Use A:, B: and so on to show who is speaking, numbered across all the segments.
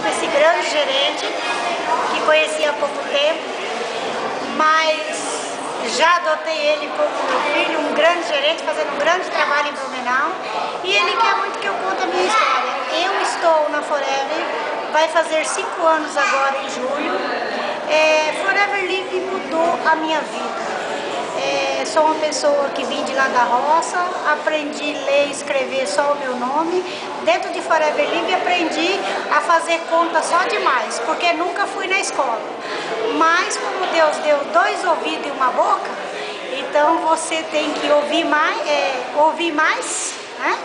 A: com esse grande gerente, que conheci há pouco tempo, mas já adotei ele como meu filho, um grande gerente, fazendo um grande trabalho em Blumenau, e ele quer muito que eu conte a minha história. Eu estou na Forever, vai fazer 5 anos agora em julho. Forever Living mudou a minha vida. Sou uma pessoa que vim de lá da roça, aprendi a ler e escrever só o meu nome. Dentro de Forever Living aprendi a fazer conta só demais, porque nunca fui na escola. Mas como Deus deu 2 ouvidos e uma boca, então você tem que ouvir mais, né?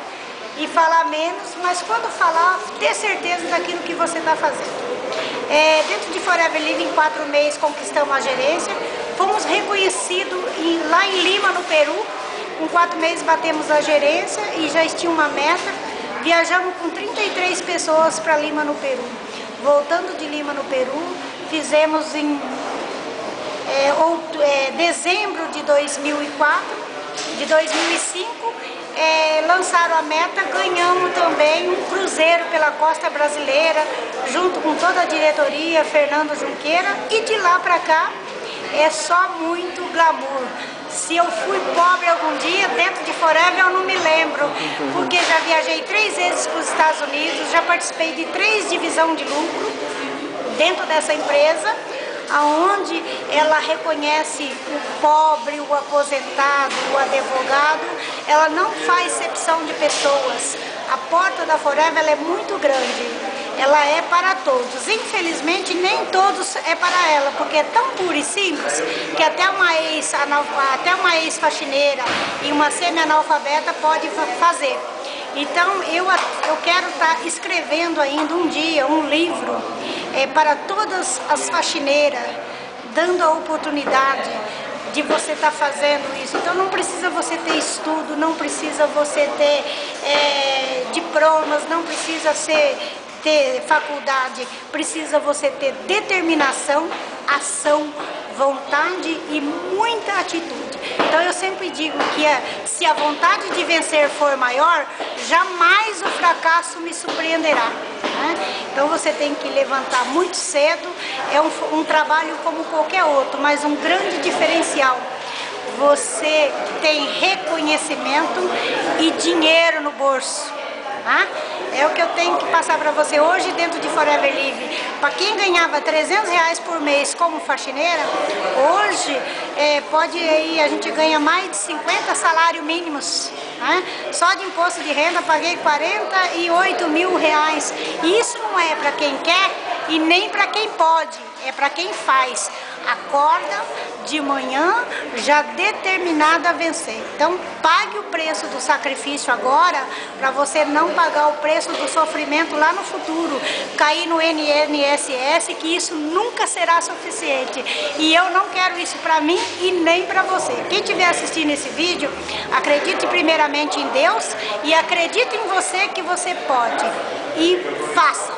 A: E falar menos, mas quando falar, ter certeza daquilo que você está fazendo. Dentro de Forever Living, em 4 meses conquistamos a gerência, fomos reconhecidos lá em Lima, no Peru. Com 4 meses batemos a gerência e já tinha uma meta. Viajamos com 33 pessoas para Lima, no Peru. Voltando de Lima, no Peru, fizemos em dezembro de 2005, lançaram a meta, ganhamos também um cruzeiro pela costa brasileira, junto com toda a diretoria, Fernando Junqueira, e de lá para cá é só muito glamour. Se eu fui pobre algum dia, dentro de Forever eu não me lembro, porque já viajei 3 vezes para os Estados Unidos, já participei de 3 divisões de lucro dentro dessa empresa, aonde ela reconhece o pobre, o aposentado, o advogado, ela não faz exceção de pessoas. A porta da Forever ela é muito grande, ela é para todos. Infelizmente nem todos é para ela, porque é tão pura e simples que até uma ex-faxineira e uma semi-analfabeta pode fazer. Então eu quero estar escrevendo ainda um dia um livro para todas as faxineiras, dando a oportunidade de você estar fazendo isso. Então não precisa você ter estudo, não precisa você ter diplomas, não precisa ter faculdade, precisa você ter determinação, ação, vontade e muita atitude. Então eu sempre digo que se a vontade de vencer for maior, jamais o fracasso me surpreenderá, né? Então você tem que levantar muito cedo, é um trabalho como qualquer outro, mas um grande diferencial. Você tem reconhecimento e dinheiro no bolso. É o que eu tenho que passar para você hoje dentro de Forever Living. Para quem ganhava R$300 por mês como faxineira, hoje a gente ganha mais de 50 salários mínimos. Só de imposto de renda paguei R$48 mil. E isso não é para quem quer e nem para quem pode, é para quem faz. Acorda de manhã já determinada a vencer. Então pague o preço do sacrifício agora, para você não pagar o preço do sofrimento lá no futuro, cair no INSS, que isso nunca será suficiente. E eu não quero isso para mim e nem para você. Quem estiver assistindo esse vídeo, acredite primeiramente em Deus e acredite em você que você pode. E faça.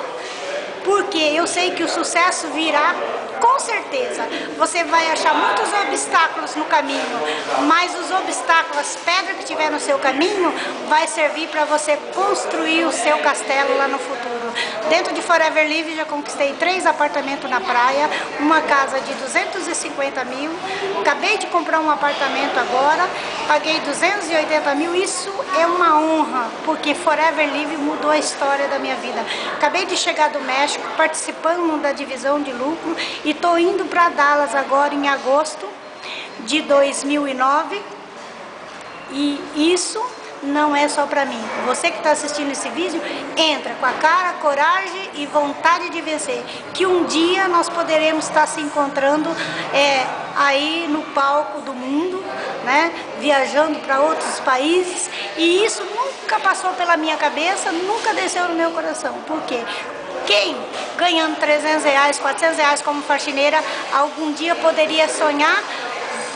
A: Porque eu sei que o sucesso virá. Com certeza, você vai achar muitos obstáculos no caminho, mas os obstáculos, as pedras que tiver no seu caminho, vai servir para você construir o seu castelo lá no futuro. Dentro de Forever Living já conquistei 3 apartamentos na praia, uma casa de 250 mil, acabei de comprar um apartamento agora, paguei 280 mil, isso é uma honra, porque Forever Living mudou a história da minha vida. Acabei de chegar do México, participando da divisão de lucro, e estou indo para Dallas agora em agosto de 2009, e isso não é só para mim. Você que está assistindo esse vídeo, entra com a cara, coragem e vontade de vencer, que um dia nós poderemos estar se encontrando aí no palco do mundo, né? Viajando para outros países, e isso nunca passou pela minha cabeça, nunca desceu no meu coração. Por quê? Quem ganhando R$300, R$400 como faxineira, algum dia poderia sonhar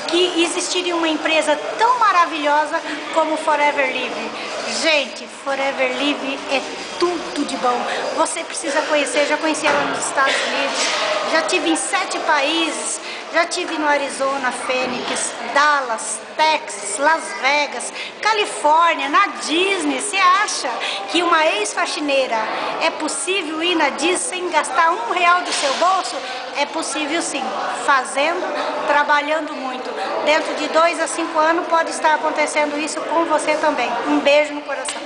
A: que existiria uma empresa tão maravilhosa como Forever Living? Gente, Forever Living é tudo de bom. Você precisa conhecer, já conheci ela nos Estados Unidos, já tive em 7 países, já tive no Arizona, Phoenix, Dallas, Texas, Las Vegas, Califórnia, na Disney. Você acha que que uma ex-faxineira é possível ir na Diz sem gastar R$1 do seu bolso? É possível sim, fazendo, trabalhando muito. Dentro de 2 a 5 anos pode estar acontecendo isso com você também. Um beijo no coração.